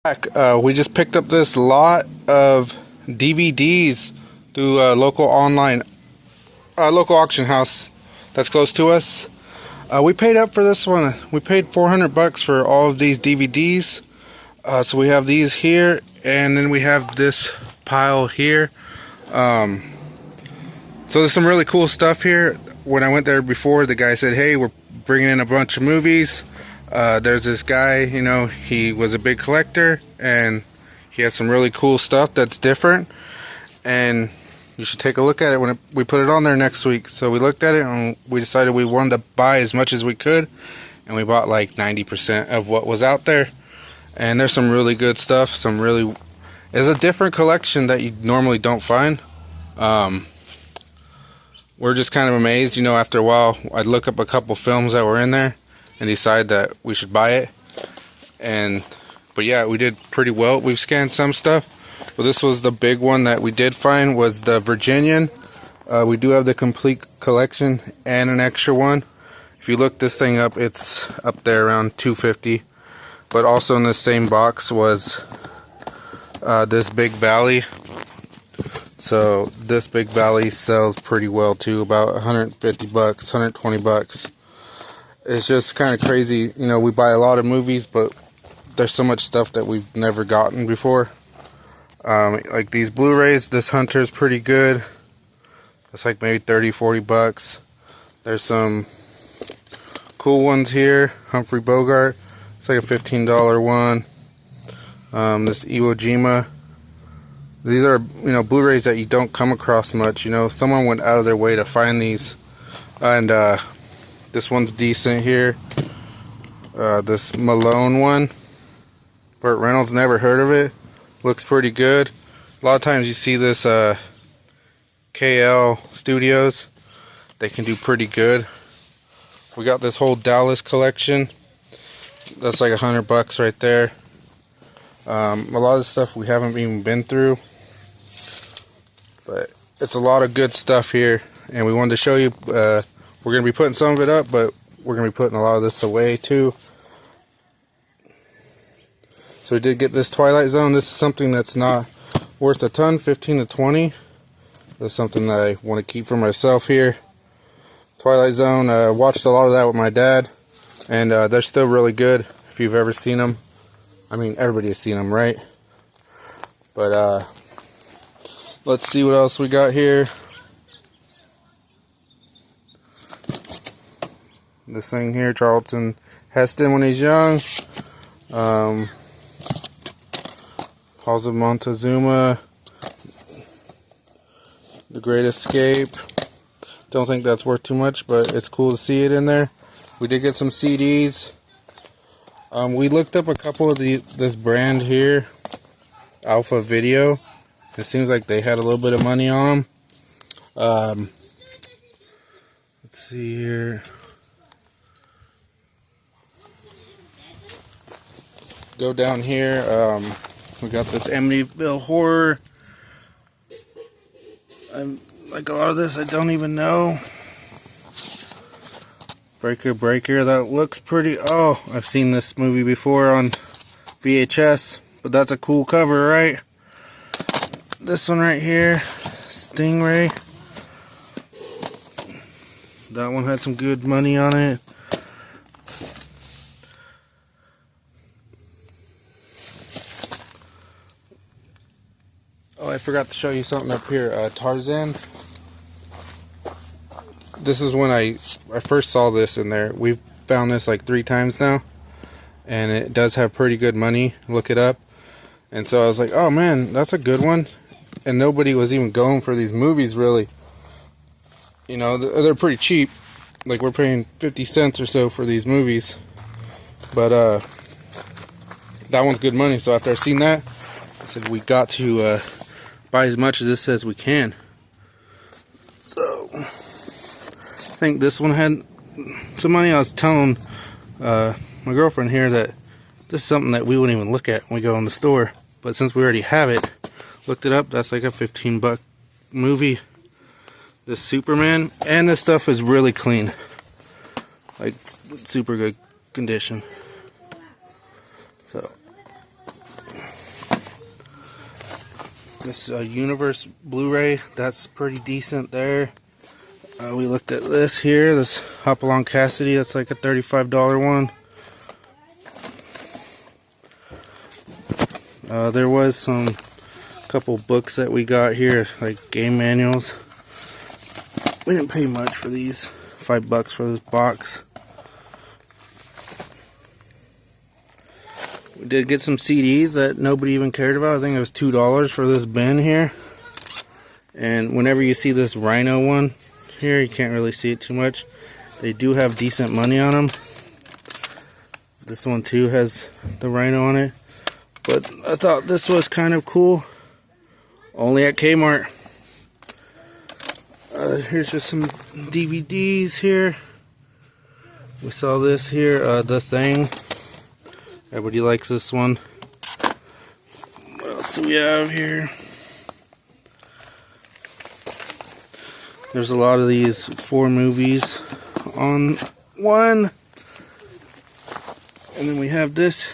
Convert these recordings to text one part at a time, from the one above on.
We just picked up this lot of DVDs through a local local auction house that's close to us. We paid up for this one. We paid $400 for all of these DVDs. So we have these here, and then we have this pile here. So there's some really cool stuff here. When I went there before, the guy said, "Hey, we're bringing in a bunch of movies." There's this guy, he was a big collector, and he has some really cool stuff that's different, and you should take a look at it when we put it on there next week. So we looked at it, and we decided we wanted to buy as much as we could, and we bought like 90% of what was out there. And there's some really good stuff. It's a different collection that you normally don't find. We're just kind of amazed, after a while I'd look up a couple films that were in there and decide that we should buy it. But yeah, we did pretty well. We've scanned some stuff, but this was the big one that we did find, was the Virginian. We do have the complete collection and an extra one. If you look this thing up, it's up there around $250. But also in the same box was this Big Valley. So this Big Valley sells pretty well too, about $150, $120. It's just kind of crazy. We buy a lot of movies, but there's so much stuff that we've never gotten before. Like these Blu-rays, this Hunter's pretty good. It's like maybe $30-$40. There's some cool ones here. Humphrey Bogart. It's like a $15 one. This Iwo Jima. These are, Blu-rays that you don't come across much. Someone went out of their way to find these. And this one's decent here. This Malone one. Burt Reynolds, never heard of it. Looks pretty good. A lot of times you see this KL Studios. They can do pretty good. We got this whole Dallas collection. That's like $100 right there. A lot of stuff we haven't even been through. But it's a lot of good stuff here. And we wanted to show you. We're going to be putting some of it up, but we're going to be putting a lot of this away too. So we did get this Twilight Zone. This is something that's not worth a ton, 15 to 20. That's something that I want to keep for myself here. Twilight Zone, watched a lot of that with my dad, and they're still really good if you've ever seen them. I mean, everybody has seen them, right? But let's see what else we got here. This thing here, Charlton Heston when he's young. Halls of Montezuma. The Great Escape. Don't think that's worth too much, but it's cool to see it in there. We did get some CDs. We looked up a couple of this brand here, Alpha Video. It seems like they had a little bit of money on them. Let's see here. Go down here. We got this Amityville Horror. Like a lot of this, I don't even know. Breaker. That looks pretty. Oh, I've seen this movie before on VHS, but that's a cool cover, right? This one right here, Stingray. That one had some good money on it. Oh, I forgot to show you something up here. Tarzan. This is when I first saw this in there. We've found this like 3 times now, and it does have pretty good money. Look it up. And so I was like, oh man, that's a good one. And nobody was even going for these movies really. They're pretty cheap. Like we're paying 50 cents or so for these movies. But that one's good money. So after I seen that, I said we got to buy as much of this as we can. So I think this one had some money. I was telling my girlfriend here that this is something that we wouldn't even look at when we go in the store, but since we already have it, looked it up, that's like a $15 movie. This Superman, and this stuff is really clean, like super good condition. So This Universe Blu-ray, that's pretty decent there. We looked at this here, this Hopalong Cassidy, that's like a $35 one. There was some couple books that we got here, like game manuals. We didn't pay much for these, $5 for this box. We did get some CDs that nobody even cared about. I think it was $2 for this bin here. And whenever you see this Rhino one here, you can't really see it too much. They do have decent money on them. This one too has the Rhino on it. But I thought this was kind of cool. Only at Kmart. Here's just some DVDs here. We saw this here, The Thing. Everybody likes this one. What else do we have here? There's a lot of these 4 movies on one. And then we have this.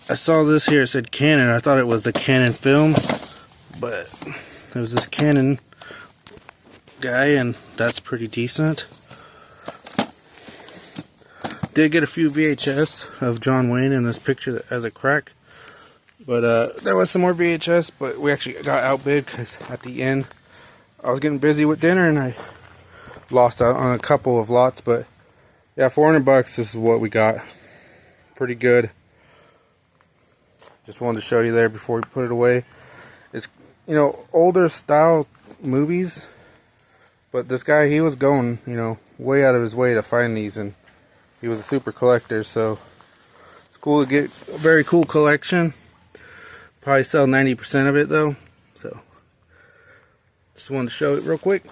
I saw this here, it said Canon. I thought it was the Canon film, but there's this Canon guy, and that's pretty decent. Did get a few VHS of John Wayne in this picture that has a crack, but there was some more VHS, but we actually got outbid because at the end I was getting busy with dinner and I lost out on a couple of lots. But yeah, $400. This is what we got. Pretty good. Just wanted to show you there before we put it away. It's, you know, older style movies, but this guy, he was going, you know, way out of his way to find these, and he was a super collector, so it's cool to get a very cool collection. Probably sell 90% of it though, so just wanted to show it real quick.